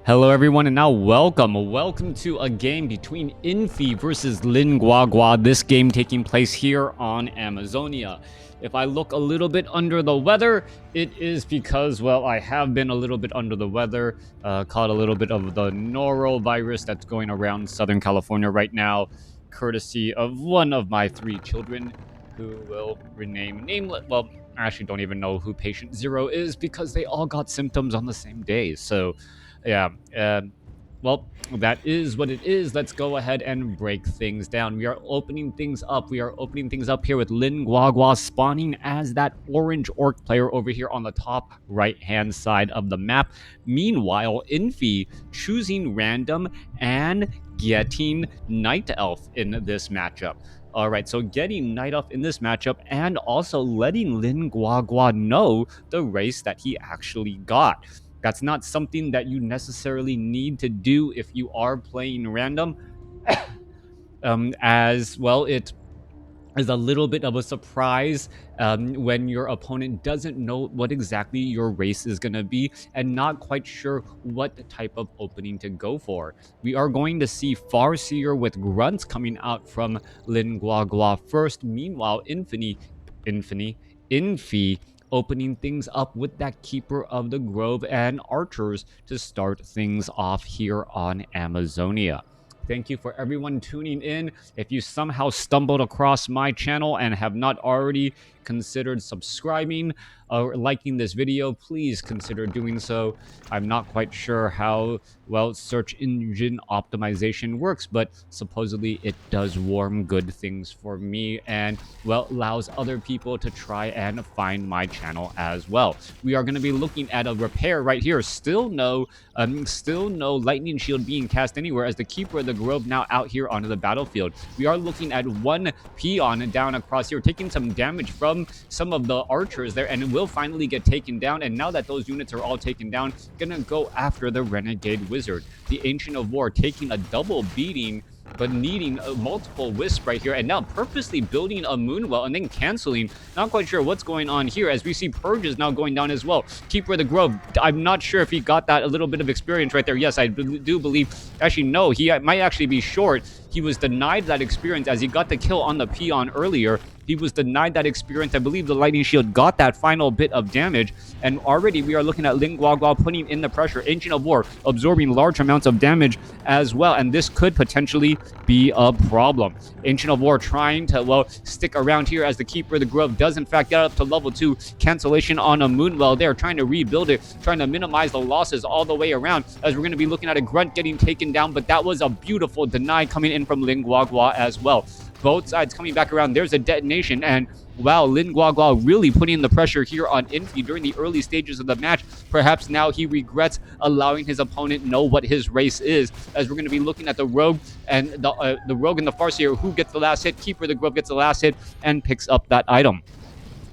Hello everyone, and now welcome to a game between Infi versus Guagua. This game taking place here on Amazonia. If I look a little bit under the weather, it is because, well, I have been a little bit under the weather, caught a little bit of the norovirus that's going around Southern California right now, courtesy of one of my 3 children, who will rename nameless. Well, I actually don't even know who patient 0 is because they all got symptoms on the same day, so yeah, well, that is what it is. Let's go ahead and break things down. We are opening things up. We are opening things up here with Guagua spawning as that orange orc player over here on the top right-hand side of the map. Meanwhile, Infi choosing random and getting Night Elf in this matchup. All right, so getting Night Elf in this matchup and also letting Guagua know the race that he actually got. That's not something that you necessarily need to do if you are playing random. As well, it is a little bit of a surprise when your opponent doesn't know what exactly your race is going to be and not quite sure what type of opening to go for. We are going to see Farseer with grunts coming out from Guagua first. Meanwhile, Infi opening things up with that Keeper of the Grove and archers to start things off here on Amazonia. Thank you for everyone tuning in. If you somehow stumbled across my channel and have not already considered subscribing or liking this video, please consider doing so. I'm not quite sure how well search engine optimization works, but supposedly it does warm good things for me and, well, allows other people to try and find my channel as well. We are going to be looking at a repair right here. Still no lightning shield being cast anywhere as the Keeper of the Grove now out here onto the battlefield. We are looking at one peon down across here, taking some damage from some of the archers there, and it will finally get taken down. And now that those units are all taken down, gonna go after the Renegade Wizard. The Ancient of War taking a double beating, but needing multiple wisps right here, and now purposely building a Moonwell and then canceling. Not quite sure what's going on here as we see Purges now going down as well. Keeper of the Grove, I'm not sure if he got that a little bit of experience right there. Yes, I do believe, actually no, he might actually be short. He was denied that experience as he got the kill on the peon earlier. He was denied that experience. I believe the lightning shield got that final bit of damage, and already we are looking at Guagua putting in the pressure. Ancient of War absorbing large amounts of damage as well, and this could potentially be a problem. Ancient of War trying to, well, stick around here as the Keeper of the Grove does in fact get up to level 2. Cancellation on a Moonwell there, trying to rebuild it, trying to minimize the losses all the way around, as we're going to be looking at a Grunt getting taken down, but that was a beautiful deny coming in from Guagua as well. Both sides coming back around. There's a detonation, and wow, Guagua really putting the pressure here on Infi during the early stages of the match. Perhaps now he regrets allowing his opponent know what his race is, as we're going to be looking at the Rogue and the Rogue and the Farseer. Who gets the last hit? Keeper of the Grove gets the last hit and picks up that item.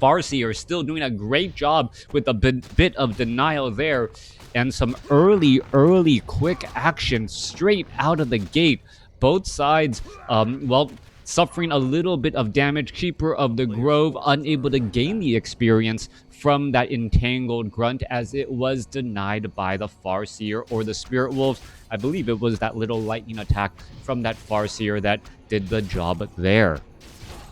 Farseer still doing a great job with a bit of denial there, and some early quick action straight out of the gate. Both sides, well, suffering a little bit of damage. Keeper of the Grove unable to gain the experience from that entangled grunt as it was denied by the Farseer or the Spirit Wolves. I believe it was that little lightning attack from that Farseer that did the job there.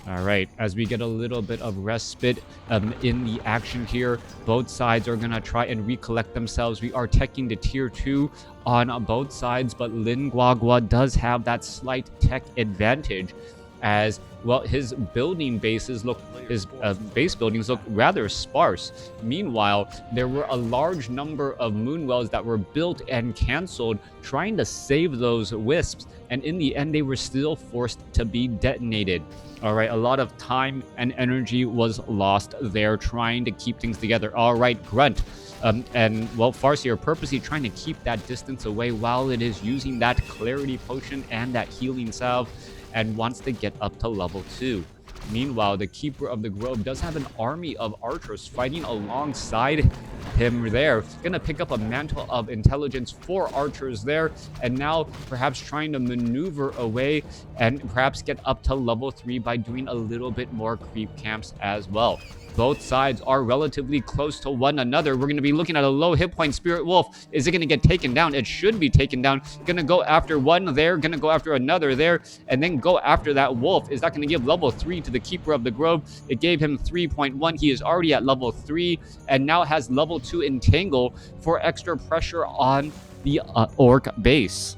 All right, as we get a little bit of respite in the action here, both sides are going to try and recollect themselves. We are teching to tier 2 on both sides, but Guagua does have that slight tech advantage, as well his building bases look, his base buildings look rather sparse. Meanwhile, there were a large number of Moonwells that were built and canceled, trying to save those wisps, and in the end they were still forced to be detonated. All right, a lot of time and energy was lost there trying to keep things together. All right, Grunt and, well, Farseer purposely trying to keep that distance away while it is using that Clarity Potion and that Healing Salve, and wants to get up to level 2. Meanwhile, the Keeper of the Grove does have an army of archers fighting alongside him there. Gonna pick up a Mantle of Intelligence for archers there, and now perhaps trying to maneuver away and perhaps get up to level 3 by doing a little bit more creep camps as well. Both sides are relatively close to one another. We're going to be looking at a low hit point Spirit Wolf. Is it going to get taken down? It should be taken down. Going to go after one there, going to go after another there, and then go after that wolf. Is that going to give level 3 to the Keeper of the Grove? It gave him 3.1. He is already at level 3 and now has level 2 Entangle for extra pressure on the Orc base.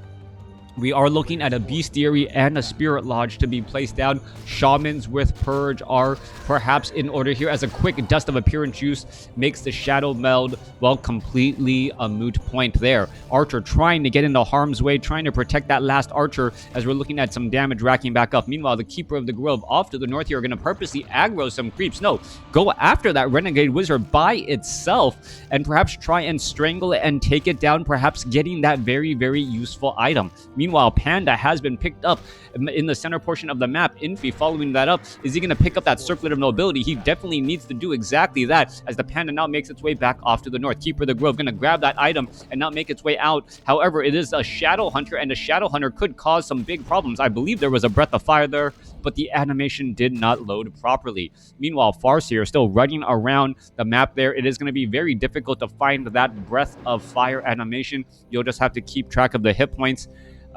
We are looking at a Bestiary and a Spirit Lodge to be placed down. Shamans with Purge are perhaps in order here, as a quick Dust of Appearance use makes the Shadow Meld, well, completely a moot point there. Archer trying to get into harm's way, trying to protect that last Archer as we're looking at some damage racking back up. Meanwhile, the Keeper of the Grove off to the north here are going to purposely aggro some creeps. No, go after that Renegade Wizard by itself and perhaps try and strangle it and take it down, perhaps getting that very, very useful item. Meanwhile, Panda has been picked up in the center portion of the map. Infi following that up. Is he going to pick up that Circlet of Nobility? He definitely needs to do exactly that as the Panda now makes its way back off to the north. Keeper of the Grove going to grab that item and not make its way out. However, it is a Shadow Hunter, and a Shadow Hunter could cause some big problems. I believe there was a Breath of Fire there, but the animation did not load properly. Meanwhile, Farseer still running around the map there. It is going to be very difficult to find that Breath of Fire animation. You'll just have to keep track of the hit points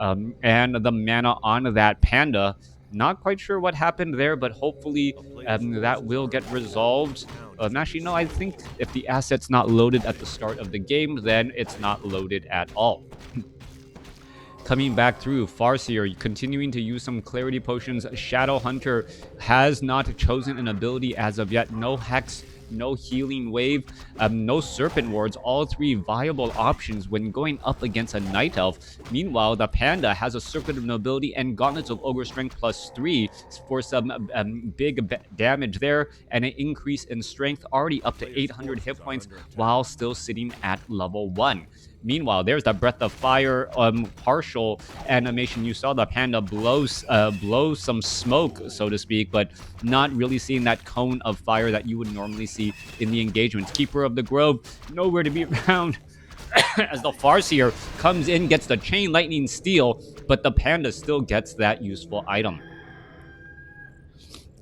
and the mana on that Panda. Not quite sure what happened there, but hopefully that will get resolved. Actually, no, I think if the asset's not loaded at the start of the game, then it's not loaded at all. Coming back through, Farseer continuing to use some Clarity Potions. Shadow Hunter has not chosen an ability as of yet. No Hex, no Healing Wave, no Serpent Wards. All three viable options when going up against a Night Elf. Meanwhile, the Panda has a Circlet of Nobility and Gauntlets of Ogre Strength +3 for some big damage there, and an increase in strength, already up to 800 hit points while still sitting at level 1. Meanwhile, there's the Breath of Fire partial animation. You saw the Panda blow some smoke, so to speak, but not really seeing that cone of fire that you would normally see in the engagements. Keeper of the Grove, nowhere to be found as the Farseer comes in, gets the Chain Lightning Steel, but the Panda still gets that useful item.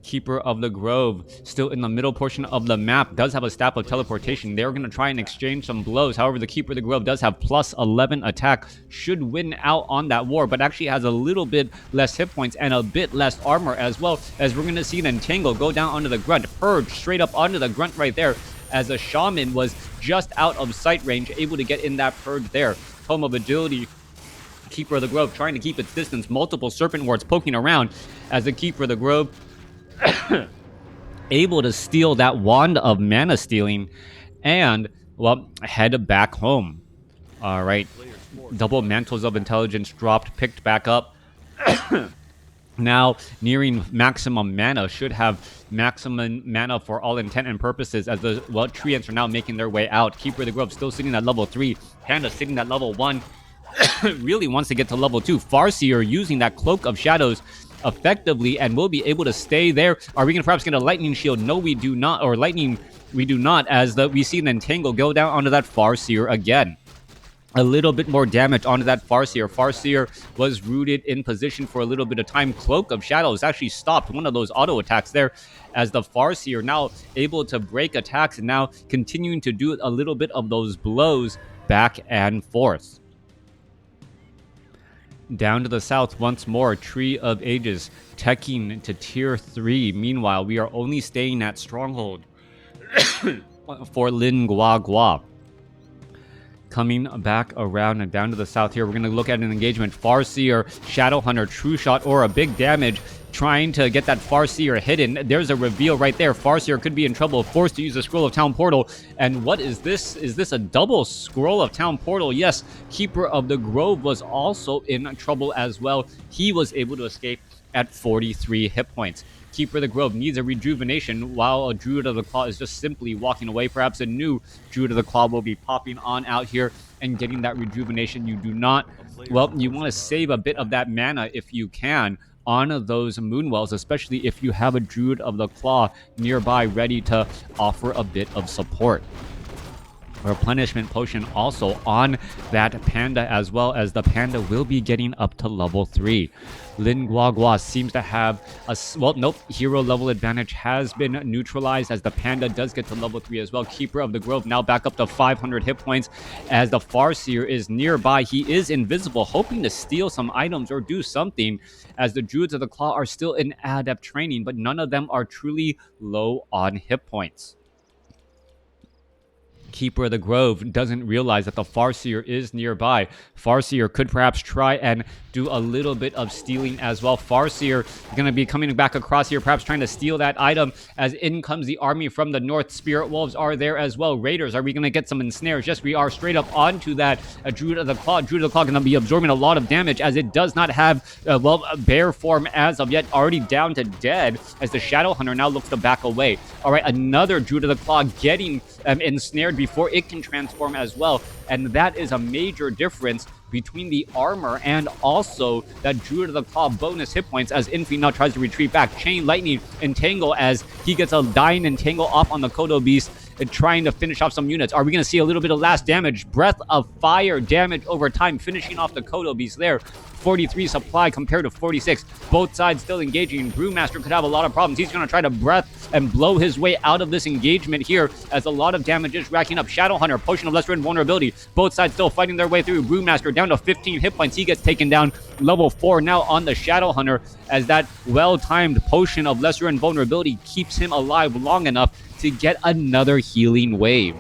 Keeper of the Grove, still in the middle portion of the map, does have a Staff of Teleportation. They're going to try and exchange some blows. However, the Keeper of the Grove does have +11 attack, should win out on that war, but actually has a little bit less hit points and a bit less armor as well, as we're going to see an Entangle go down onto the Grunt. Purge straight up onto the Grunt right there, as a Shaman was just out of sight range, able to get in that Purge there. Tome of Agility, Keeper of the Grove trying to keep its distance. Multiple Serpent Wards poking around as the Keeper of the Grove able to steal that Wand of Mana Stealing and, well, head back home. All right. Double Mantles of Intelligence dropped, picked back up. Now nearing maximum mana, should have maximum mana for all intent and purposes, as the, well, Treants are now making their way out. Keeper of the Grove still sitting at level 3. Panda sitting at level 1. Really wants to get to level 2. Farseer using that Cloak of Shadows effectively and will be able to stay there. Are we going to perhaps get a Lightning Shield? No, we do not. Or Lightning, we do not, as we see an Entangle go down onto that Farseer again. A little bit more damage onto that Farseer. Farseer was rooted in position for a little bit of time. Cloak of Shadows actually stopped one of those auto attacks there, as the Farseer now able to break attacks and now continuing to do a little bit of those blows back and forth. Down to the south once more, Tree of Ages teching to tier 3. Meanwhile, we are only staying at Stronghold for Lin Guagua. Coming back around and down to the south here, we're going to look at an engagement. Farseer, Shadow Hunter, True Shot, or a big damage, trying to get that Farseer hidden. There's a reveal right there. Farseer could be in trouble, forced to use the Scroll of Town Portal. And what is this? Is this a double Scroll of Town Portal? Yes, Keeper of the Grove was also in trouble as well. He was able to escape at 43 hit points. Keeper of the Grove needs a rejuvenation, while a Druid of the Claw is just simply walking away. Perhaps a new Druid of the Claw will be popping on out here and getting that rejuvenation. You do not, well, you want to save a bit of that mana if you can on those Moonwells, especially if you have a Druid of the Claw nearby ready to offer a bit of support. replenishment potion also on that panda, as well as the panda will be getting up to level 3. Guagua seems to have a... Well, nope. Hero level advantage has been neutralized as the panda does get to level 3 as well. Keeper of the Grove now back up to 500 hit points as the Farseer is nearby. He is invisible, hoping to steal some items or do something, as the Druids of the Claw are still in adept training, but none of them are truly low on hit points. Keeper of the Grove doesn't realize that the Farseer is nearby. Farseer could perhaps try and do a little bit of stealing as well. Farseer going to be coming back across here, perhaps trying to steal that item, as in comes the army from the north. Spirit Wolves are there as well. Raiders, are we going to get some ensnares? Yes, we are, straight up onto that. Druid of the Claw. Druid of the Claw going to be absorbing a lot of damage, as it does not have, well, a bear form as of yet, already down to dead, as the Shadow Hunter now looks to back away. All right, another Druid of the Claw getting ensnared before it can transform as well, and that is a major difference between the armor and also that Druid of the Claw bonus hit points, as Infi now tries to retreat back. Chain Lightning Entangle as he gets a dying Entangle off on the Kodo Beast, trying to finish off some units. Are we going to see a little bit of last damage? Breath of Fire damage over time, finishing off the Kodo Beast there. 43 supply compared to 46. Both sides still engaging. Brewmaster could have a lot of problems. He's going to try to breath and blow his way out of this engagement here, as a lot of damage is racking up. Shadow Hunter, Potion of Lesser Invulnerability. Both sides still fighting their way through. Brewmaster down to 15 hit points. He gets taken down. Level 4 now on the Shadow Hunter, as that well-timed Potion of Lesser Invulnerability keeps him alive long enough to get another healing wave.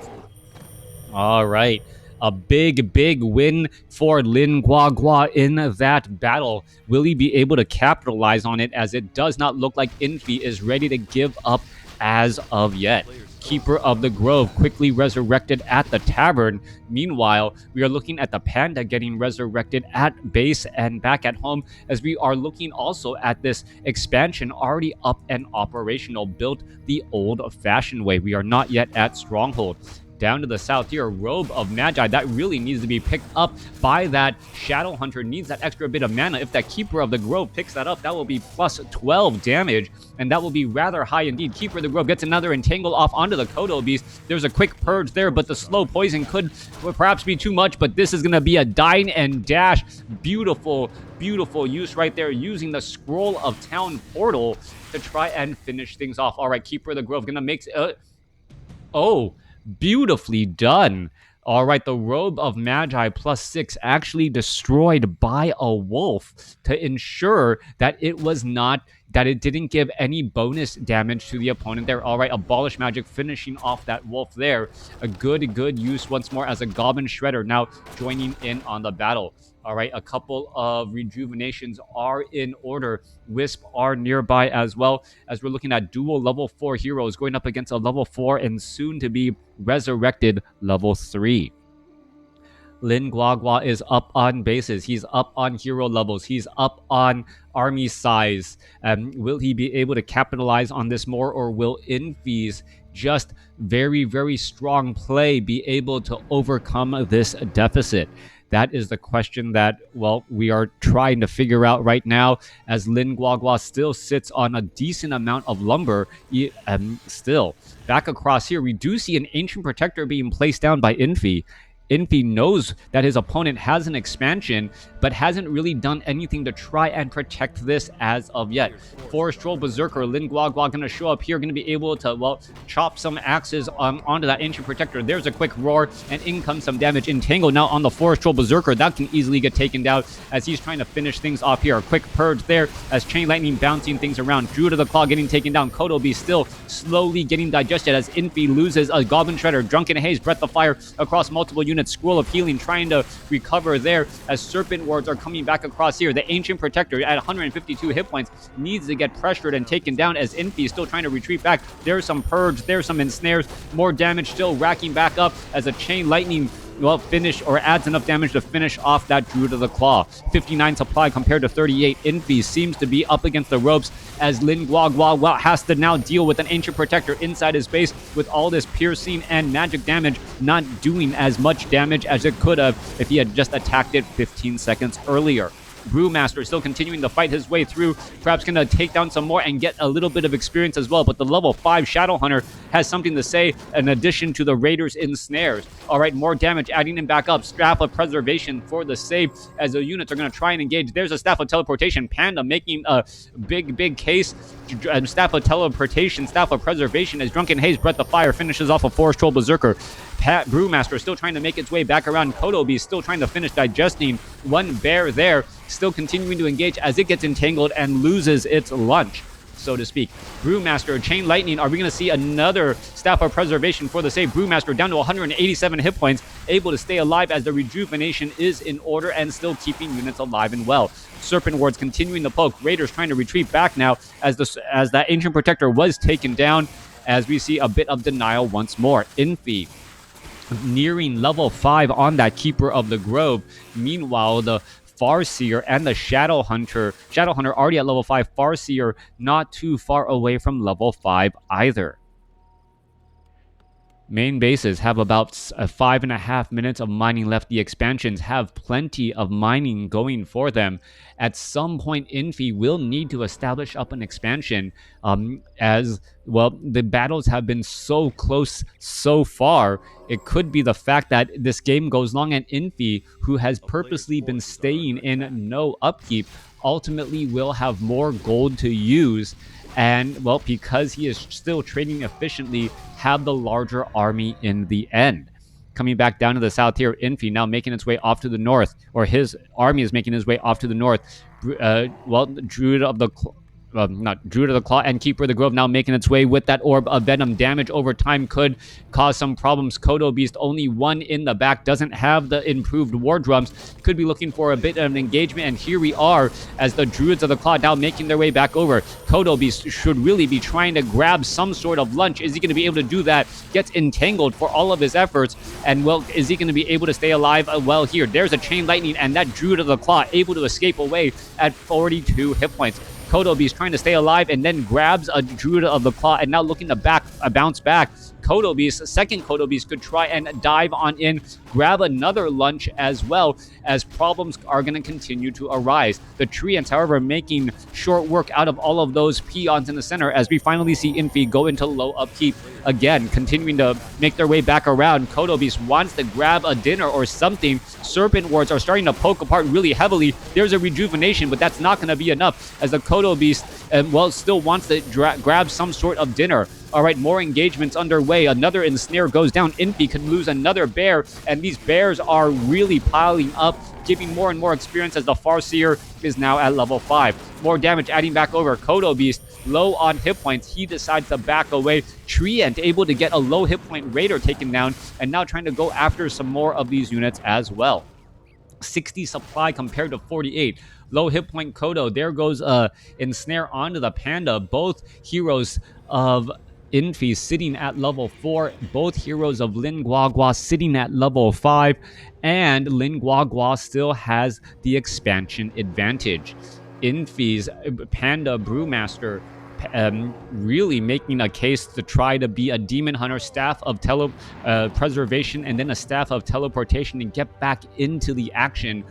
All right. A big, big win for Guagua in that battle. Will he be able to capitalize on it, as it does not look like Infi is ready to give up as of yet? Keeper of the Grove quickly resurrected at the tavern. Meanwhile, we are looking at the panda getting resurrected at base and back at home, as we are looking also at this expansion already up and operational, built the old-fashioned way. We are not yet at Stronghold. Down to the south here, Robe of Magi, that really needs to be picked up by that Shadow Hunter. Needs that extra bit of mana. If that Keeper of the Grove picks that up, that will be plus 12 damage, and that will be rather high indeed. Keeper of the Grove gets another Entangle off onto the Kodo Beast. There's a quick purge there, but the slow poison could perhaps be too much, but this is going to be a dine and dash. Beautiful, beautiful use right there, using the Scroll of Town portal to try and finish things off. All right, Keeper of the Grove going to make... oh... beautifully done. All right, the Robe of Magi plus 6 actually destroyed by a wolf to ensure that it was not, that it didn't give any bonus damage to the opponent there. All right, Abolish Magic finishing off that wolf there. A good use once more, as a Goblin Shredder now joining in on the battle. All right, a couple of rejuvenations are in order. Wisp are nearby, as well as we're looking at dual level 4 heroes going up against a level 4 and soon to be resurrected level 3. Guagua is up on bases. He's up on hero levels. He's up on army size. Will he be able to capitalize on this more, or will Infi's just very, very strong play be able to overcome this deficit? That is the question that, well, we are trying to figure out right now, as Guagua still sits on a decent amount of lumber. Still, back across here, we do see an Ancient Protector being placed down by Infi. Infi knows that his opponent has an expansion, but hasn't really done anything to try and protect this as of yet. Forest Troll Berserker, Guagua going to show up here, going to be able to, well, chop some axes onto that Ancient Protector. There's a quick roar, and in comes some damage. Entangle now on the Forest Troll Berserker. That can easily get taken down, as he's trying to finish things off here. A quick purge there, as Chain Lightning bouncing things around. Druid of the Claw getting taken down. Kodo Beast still slowly getting digested, as Infi loses a Goblin Shredder. Drunken Haze, Breath of Fire across multiple units. Scroll of Healing trying to recover there, as Serpent Wards are coming back across here. The Ancient Protector at 152 hit points needs to get pressured and taken down, as Infi is still trying to retreat back. There's some purge, there's some ensnares, more damage still racking back up, as a Chain Lightning, well, finish or adds enough damage to finish off that Druid of the Claw. 59 supply compared to 38. Infi seems to be up against the ropes, as Guagua, well, has to now deal with an Ancient Protector inside his base, with all this piercing and magic damage not doing as much damage as it could have if he had just attacked it 15 seconds earlier. Brewmaster still continuing to fight his way through, perhaps going to take down some more and get a little bit of experience as well. But the level 5 Shadowhunter has something to say in addition to the Raiders ensnares. All right, more damage, adding him back up. Staff of Preservation for the save as the units are going to try and engage. There's a Staff of Teleportation. Panda making a big case. Staff of Teleportation, Staff of Preservation as Drunken Haze, Breath of Fire finishes off a Forest Troll Berserker. Brewmaster still trying to make its way back around. Kotobi still trying to finish digesting one bear there, still continuing to engage as it gets entangled and loses its lunch, so to speak. Brewmaster, Chain Lightning. Are we going to see another Staff of Preservation for the save? Brewmaster down to 187 hit points, able to stay alive as the rejuvenation is in order and still keeping units alive and well. Serpent Wards continuing to poke. Raiders trying to retreat back now as that Ancient Protector was taken down, as we see a bit of denial once more. Infi nearing level 5 on that Keeper of the Grove. Meanwhile, the Farseer and the Shadowhunter already at level 5. Farseer not too far away from level 5 either. Main bases have about 5.5 minutes of mining left. The expansions have plenty of mining going for them. At some point, Infi will need to establish up an expansion, as well, the battles have been so close so far. It could be the fact that this game goes long and Infi, who has purposely been staying in no upkeep, ultimately will have more gold to use. And, well, because he is still trading efficiently, have the larger army in the end. Coming back down to the south here, Infi now making its way off to the north, or his army is making his way off to the north. Druid of the Claw and Keeper of the Grove now making its way with that Orb of Venom. Damage over time could cause some problems. Kodo Beast only one in the back, doesn't have the improved War Drums, could be looking for a bit of an engagement, and here we are as the Druids of the Claw now making their way back over. Kodo Beast should really be trying to grab some sort of lunch. Is he going to be able to do that? Gets entangled for all of his efforts, and well, is he going to be able to stay alive? Well, here, there's a Chain Lightning, and that Druid of the Claw able to escape away at 42 hit points. Kodo Beast trying to stay alive and then grabs a Druid of the Claw and now looking to bounce back. Kodo Beast, second Kodo Beast, could try and dive on in, grab another lunch as well, as problems are going to continue to arise. The Treants, however, making short work out of all of those peons in the center as we finally see Infi go into low upkeep again, continuing to make their way back around. Kodo Beast wants to grab a dinner or something. Serpent Wards are starting to poke apart really heavily. There's a rejuvenation, but that's not going to be enough as the Kodo Beast, still wants to grab some sort of dinner. All right, more engagements underway. Another ensnare goes down. Infi could lose another bear, and these bears are really piling up, giving more and more experience as the Farseer is now at level 5. More damage adding back over. Kodo Beast low on hit points. He decides to back away. Treant able to get a low hit point Raider taken down, and now trying to go after some more of these units as well. 60 supply compared to 48. Low hit point Kodo. There goes ensnare onto the Panda. Both heroes of Infi sitting at level 4, both heroes of Lin Guagua sitting at level 5, and Lin Guagua still has the expansion advantage. Infi's Panda Brewmaster really making a case to try to be a Demon Hunter, Staff of Preservation, and then a Staff of Teleportation and get back into the action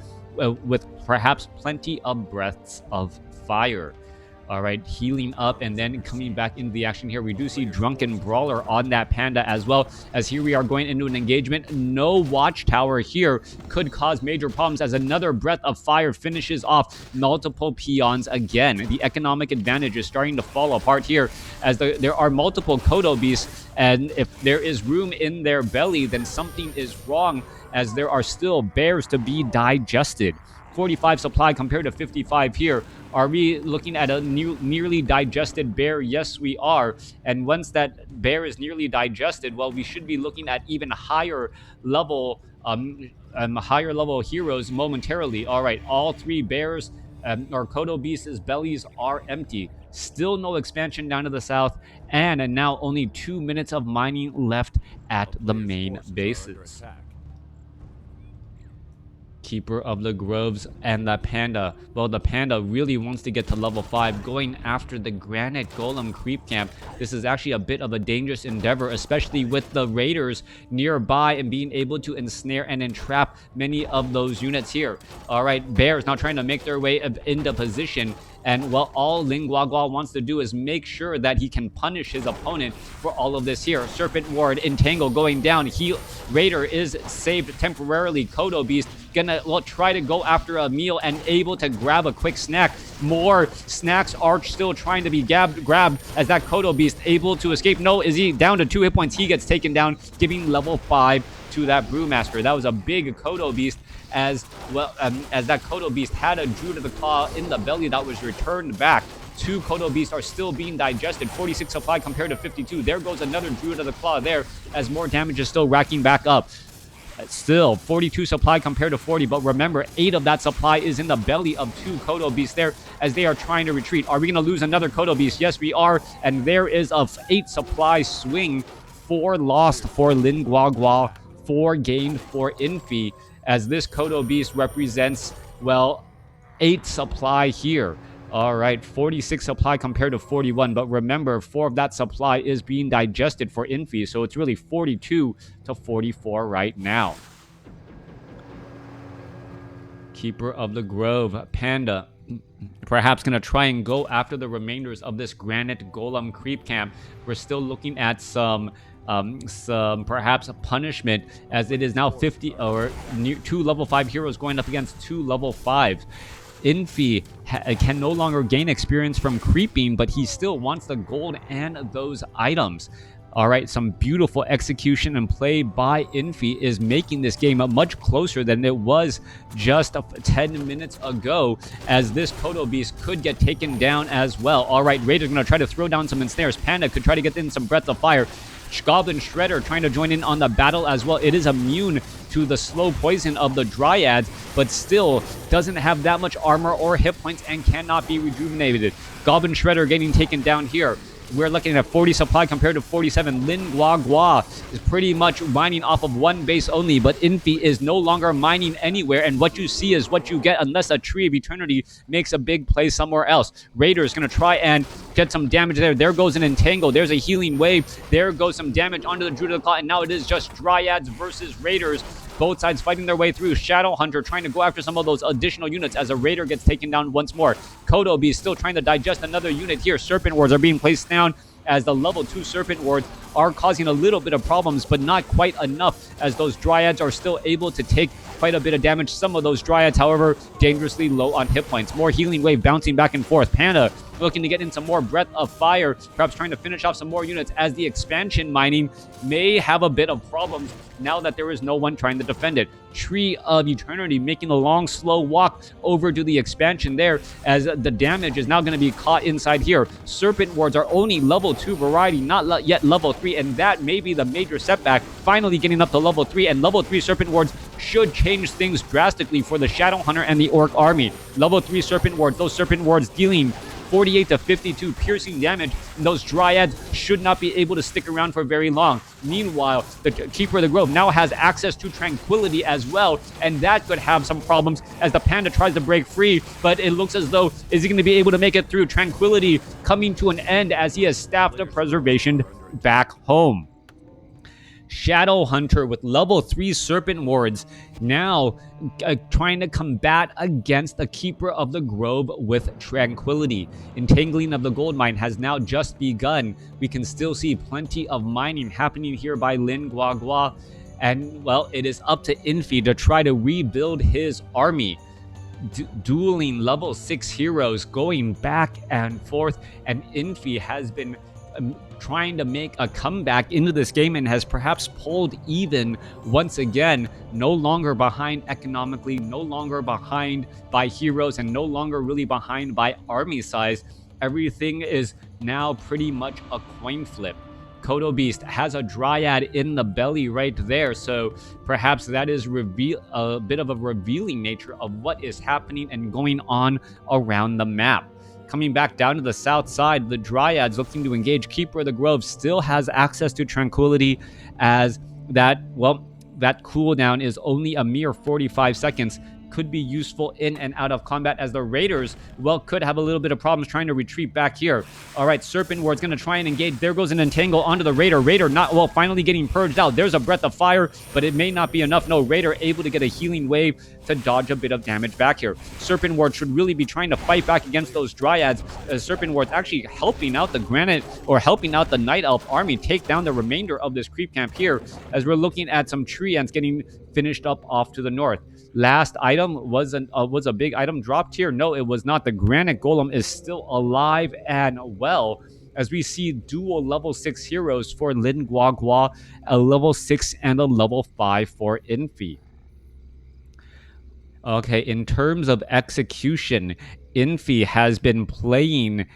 with perhaps plenty of breaths of fire. All right, healing up and then coming back into the action here. We do see Drunken Brawler on that Panda as well, as here we are going into an engagement. No Watchtower here could cause major problems as another Breath of Fire finishes off multiple peons again. The economic advantage is starting to fall apart here as there are multiple Kodo Beasts, and if there is room in their belly, then something is wrong as there are still bears to be digested. 45 supply compared to 55 here. Are we looking at a nearly digested bear? Yes, we are. And once that bear is nearly digested, well, we should be looking at even higher level heroes momentarily. All right, all three bears or Kodo Beasts' bellies are empty. Still no expansion down to the south, and now only 2 minutes of mining left at the main bases. Keeper of the Groves and the Panda. Well, the Panda really wants to get to level 5, going after the Granite Golem creep camp. This is actually a bit of a dangerous endeavor, especially with the Raiders nearby and being able to ensnare and entrap many of those units here. All right, Bears now trying to make their way into position. And well, all Guagua wants to do is make sure that he can punish his opponent for all of this here. Serpent Ward, Entangle going down. Raider is saved temporarily. Kodo Beast gonna try to go after a meal and able to grab a quick snack. More snacks are still trying to be grabbed as that Kodo Beast able to escape. No, is he down to 2 hit points? He gets taken down, giving level 5 to that Brewmaster. That was a big Kodo Beast as well, as that Kodo Beast had a Druid of the Claw in the belly that was returned back. 2 Kodo Beasts are still being digested. 46 supply compared to 52. There goes another Druid of the Claw there as more damage is still racking back up. Still 42 supply compared to 40, but remember 8 of that supply is in the belly of 2 Kodo Beasts there as they are trying to retreat. Are we going to lose another Kodo Beast? Yes, we are, and there is a 8 supply swing. 4 lost for Guagua, 4 gained for Infi, as this Kodo Beast represents, well, 8 supply here. All right, 46 supply compared to 41, but remember, 4 of that supply is being digested for Infi, so it's really 42 to 44 right now. Keeper of the Grove, Panda, perhaps going to try and go after the remainders of this Granite Golem creep camp. We're still looking at some perhaps a punishment, as it is now 50 or 2 level 5 heroes going up against 2 level 5. Infi can no longer gain experience from creeping, but he still wants the gold and those items. All right, some beautiful execution and play by Infi is making this game much closer than it was just 10 minutes ago, as this Kodo Beast could get taken down as well. All right, Raider's going to try to throw down some ensnares. Panda could try to get in some breaths of fire. Goblin Shredder trying to join in on the battle as well. It is immune to the slow poison of the Dryads, but still doesn't have that much armor or hit points and cannot be rejuvenated. Goblin Shredder getting taken down here. We're looking at 40 supply compared to 47. Guagua is pretty much mining off of one base only, but Infi is no longer mining anywhere, and what you see is what you get unless a Tree of Eternity makes a big play somewhere else. Raider is going to try and get some damage there. There goes an Entangle. There's a healing wave. There goes some damage onto the Druid of the Claw, and now it is just Dryads versus Raiders. Both sides fighting their way through. Shadow Hunter trying to go after some of those additional units as a Raider gets taken down once more. Kodo Beast still trying to digest another unit here. Serpent Wards are being placed down as the level 2 Serpent Wards are causing a little bit of problems, but not quite enough, as those Dryads are still able to take quite a bit of damage. Some of those Dryads, however, dangerously low on hit points. More healing wave bouncing back and forth. Panda looking to get in some more breath of fire, perhaps trying to finish off some more units, as the expansion mining may have a bit of problems now that there is no one trying to defend it. Tree of Eternity making a long, slow walk over to the expansion there, as the damage is now going to be caught inside here. Serpent Wards are only level 2 variety, not yet level 3, and that may be the major setback. Finally getting up to level 3, and level 3 Serpent Wards should change things drastically for the Shadow Hunter and the Orc army. Level 3 Serpent Wards, those Serpent Wards dealing 48 to 52 piercing damage, and those Dryads should not be able to stick around for very long. Meanwhile, the Keeper of the Grove now has access to Tranquility as well, and that could have some problems as the Panda tries to break free, but it looks as though, is he going to be able to make it through? Tranquility coming to an end as he has staffed a preservation back home. Shadow Hunter with level 3 Serpent Wards now trying to combat against the Keeper of the Grove with Tranquility. Entangling of the gold mine has now just begun. We can still see plenty of mining happening here by Guagua, and well, it is up to Infi to try to rebuild his army. Dueling level 6 heroes going back and forth, and Infi has been trying to make a comeback into this game and has perhaps pulled even once again. No longer behind economically, no longer behind by heroes, and no longer really behind by army size. Everything is now pretty much a coin flip. Kodo Beast has a Dryad in the belly right there, so perhaps that is a bit of a revealing nature of what is happening and going on around the map. Coming back down to the south side, the Dryads looking to engage. Keeper of the Grove still has access to Tranquility, as that, well, that cooldown is only a mere 45 seconds. could be useful in and out of combat, as the Raiders, well, could have a little bit of problems trying to retreat back here. All right, Serpent Ward's going to try and engage. There goes an Entangle onto the Raider. Raider not, well, finally getting purged out. There's a Breath of Fire, but it may not be enough. No, Raider able to get a healing wave to dodge a bit of damage back here. Serpent Ward should really be trying to fight back against those Dryads. Serpent Ward's actually helping out the Granite, or helping out the Night Elf army take down the remainder of this creep camp here, as we're looking at some tree ants getting finished up off to the north. Last item was a big item dropped here. No, it was not. The Granite Golem is still alive and well, as we see dual level 6 heroes for Lin Guagua, a level 6 and a level 5 for Infi. Okay, in terms of execution, Infi has been playing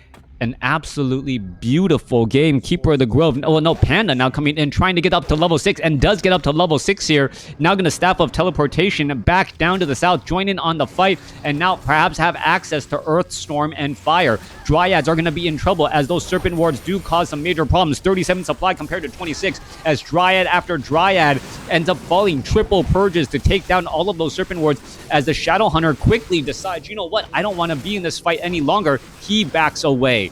an absolutely beautiful game. Keeper of the Grove. Oh, no, Panda now coming in, trying to get up to level 6, and does get up to level 6 here. Now going to Staff of Teleportation back down to the south, join in on the fight, and now perhaps have access to Earth, Storm, and Fire. Dryads are going to be in trouble, as those Serpent Wards do cause some major problems. 37 supply compared to 26, as Dryad after Dryad ends up falling. Triple purges to take down all of those Serpent Wards, as the Shadow Hunter quickly decides, you know what, I don't want to be in this fight any longer. He backs away.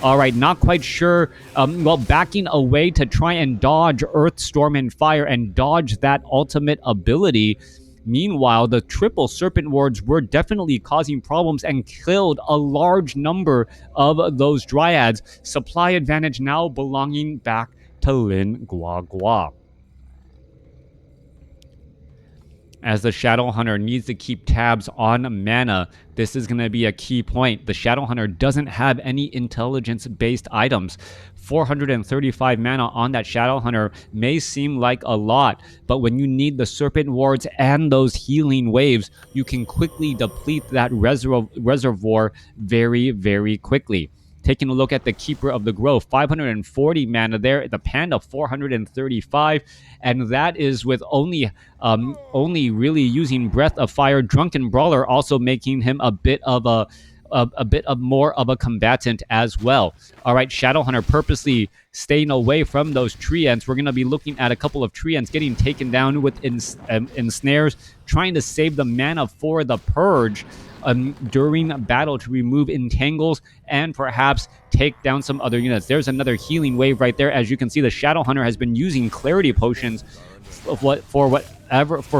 All right, not quite sure. Well, backing away to try and dodge Earth, Storm, and Fire, and dodge that ultimate ability. Meanwhile, the triple Serpent Wards were definitely causing problems and killed a large number of those Dryads. Supply advantage now belonging back to Lin Guagua, as the Shadow Hunter needs to keep tabs on mana. This is going to be a key point. The Shadow Hunter doesn't have any intelligence-based items. 435 mana on that Shadow Hunter may seem like a lot, but when you need the Serpent Wards and those healing waves, you can quickly deplete that reservoir very, very quickly. Taking a look at the Keeper of the Grove, 540 mana there. The Panda, 435, and that is with only really using Breath of Fire. Drunken Brawler also making him a bit more of a combatant as well. All right, Shadow Hunter purposely staying away from those tree ants. We're going to be looking at a couple of tree ants getting taken down with ensnares, trying to save the mana for the purge during battle to remove entangles and perhaps take down some other units. There's another healing wave right there. As you can see, the Shadow Hunter has been using clarity potions for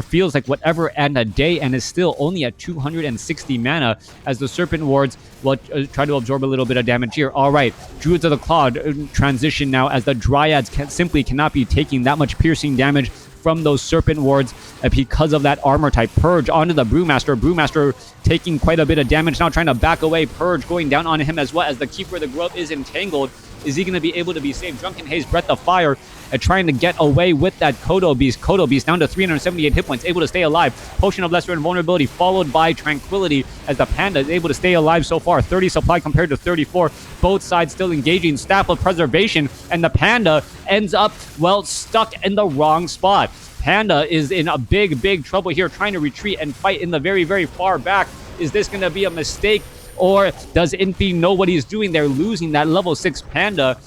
feels like whatever and a day, and is still only at 260 mana, as the Serpent Wards will try to absorb a little bit of damage here. All right, Druids of the Claw transition now, as the Dryads simply cannot be taking that much piercing damage from those Serpent Wards because of that armor type. Purge onto the Brewmaster. Brewmaster taking quite a bit of damage now, trying to back away. Purge going down on him as well, as the Keeper of the Grove is entangled. Is he going to be able to be saved? Drunken Haze, Breath of Fire, trying to get away with that Kodo Beast. Kodo Beast down to 378 hit points, able to stay alive. Potion of Lesser Invulnerability followed by Tranquility, as the Panda is able to stay alive so far. 30 supply compared to 34. Both sides still engaging. Staff of Preservation, and the Panda ends up, well, stuck in the wrong spot. Panda is in a big trouble here, trying to retreat and fight in the very, very far back. Is this going to be a mistake? Or does Infi know what he's doing? They're losing that level 6 Panda,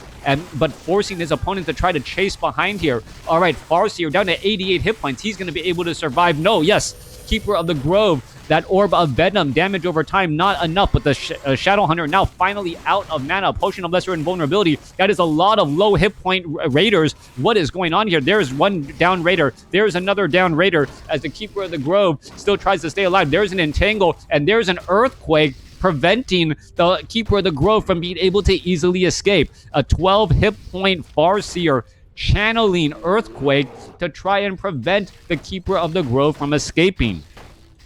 but forcing his opponent to try to chase behind here. All right, Farseer down to 88 hit points. He's going to be able to survive. No, yes, Keeper of the Grove. That Orb of Venom, damage over time, not enough, but the Shadow Hunter now finally out of mana. Potion of Lesser Invulnerability. That is a lot of low hit point Raiders. What is going on here? There's one down Raider. There's another down Raider, as the Keeper of the Grove still tries to stay alive. There's an Entangle, and there's an Earthquake, preventing the Keeper of the Grove from being able to easily escape. A 12 hit point Farseer channeling Earthquake to try and prevent the Keeper of the Grove from escaping.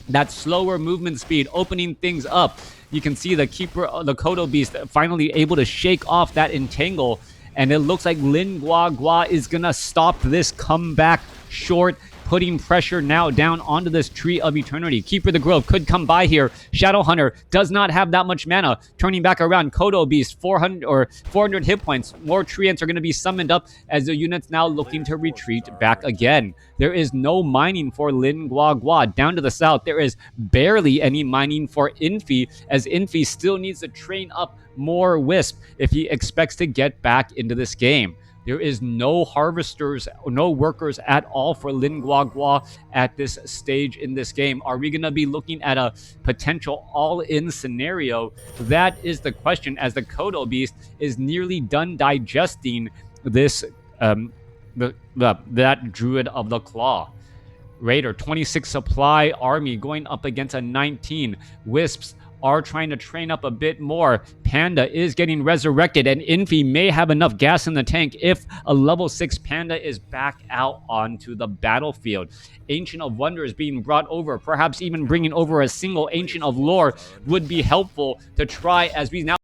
That slower movement speed, opening things up. You can see the Keeper, the Kodo Beast, finally able to shake off that Entangle. And it looks like Lin Guagua is going to stop this comeback short, putting pressure now down onto this Tree of Eternity. Keeper of the Grove could come by here. Shadow Hunter does not have that much mana. Turning back around, Kodo Beast, 400 hit points. More Treants are going to be summoned up, as the unit's now looking to retreat back again. There is no mining for Lin Guagua. Down to the south, there is barely any mining for Infi, as Infi still needs to train up more Wisp if he expects to get back into this game. There is no harvesters, no workers at all for Lin Guagua at this stage in this game. Are we going to be looking at a potential all-in scenario? That is the question, as the Kodo Beast is nearly done digesting this that Druid of the Claw. Raider, 26 supply army going up against a 19. Wisps are trying to train up a bit more. Panda is getting resurrected, and Infi may have enough gas in the tank if a level 6 Panda is back out onto the battlefield. Ancient of Wonder is being brought over. Perhaps even bringing over a single Ancient of Lore would be helpful to try, as we now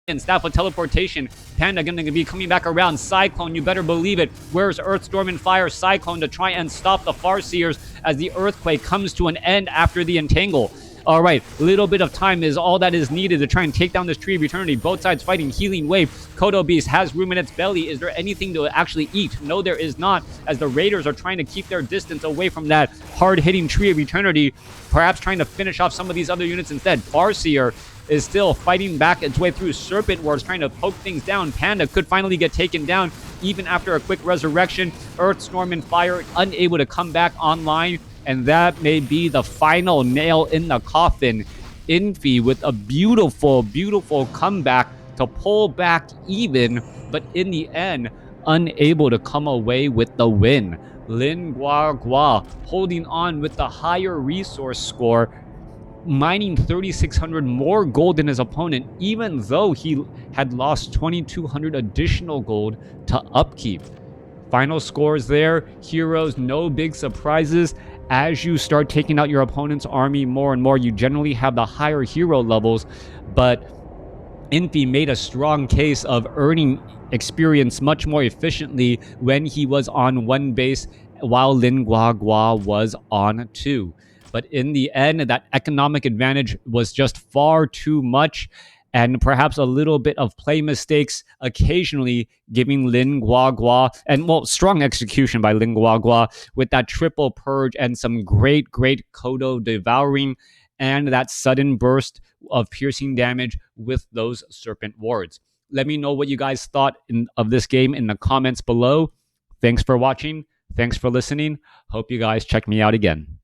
and Staff of Teleportation. Panda going to be coming back around. Cyclone, you better believe it. Where's Earthstorm and Fire Cyclone to try and stop the Farseers as the Earthquake comes to an end after the Entangle? All right, little bit of time is all that is needed to try and take down this Tree of Eternity. Both sides fighting. Healing Wave. Kodo Beast has room in its belly. Is there anything to actually eat? No, there is not, as the Raiders are trying to keep their distance away from that hard-hitting Tree of Eternity, perhaps trying to finish off some of these other units instead. Farseer is still fighting back its way through. Serpent Wars trying to poke things down. Panda could finally get taken down even after a quick resurrection. Earthstorm and Fire unable to come back online, and that may be the final nail in the coffin. Infi with a beautiful, beautiful comeback to pull back even, but in the end, unable to come away with the win. Lin Guagua holding on with the higher resource score, mining 3,600 more gold than his opponent, even though he had lost 2,200 additional gold to upkeep. Final scores there. Heroes, no big surprises. As you start taking out your opponent's army more and more, you generally have the higher hero levels, but Infi made a strong case of earning experience much more efficiently when he was on one base while Lin Guagua was on two. But in the end, that economic advantage was just far too much, and perhaps a little bit of play mistakes occasionally giving Lin Guagua, and well, strong execution by Lin Guagua with that triple purge and some great Kodo devouring and that sudden burst of piercing damage with those Serpent Wards. Let me know what you guys thought of this game in the comments below. Thanks for watching. Thanks for listening. Hope you guys check me out again.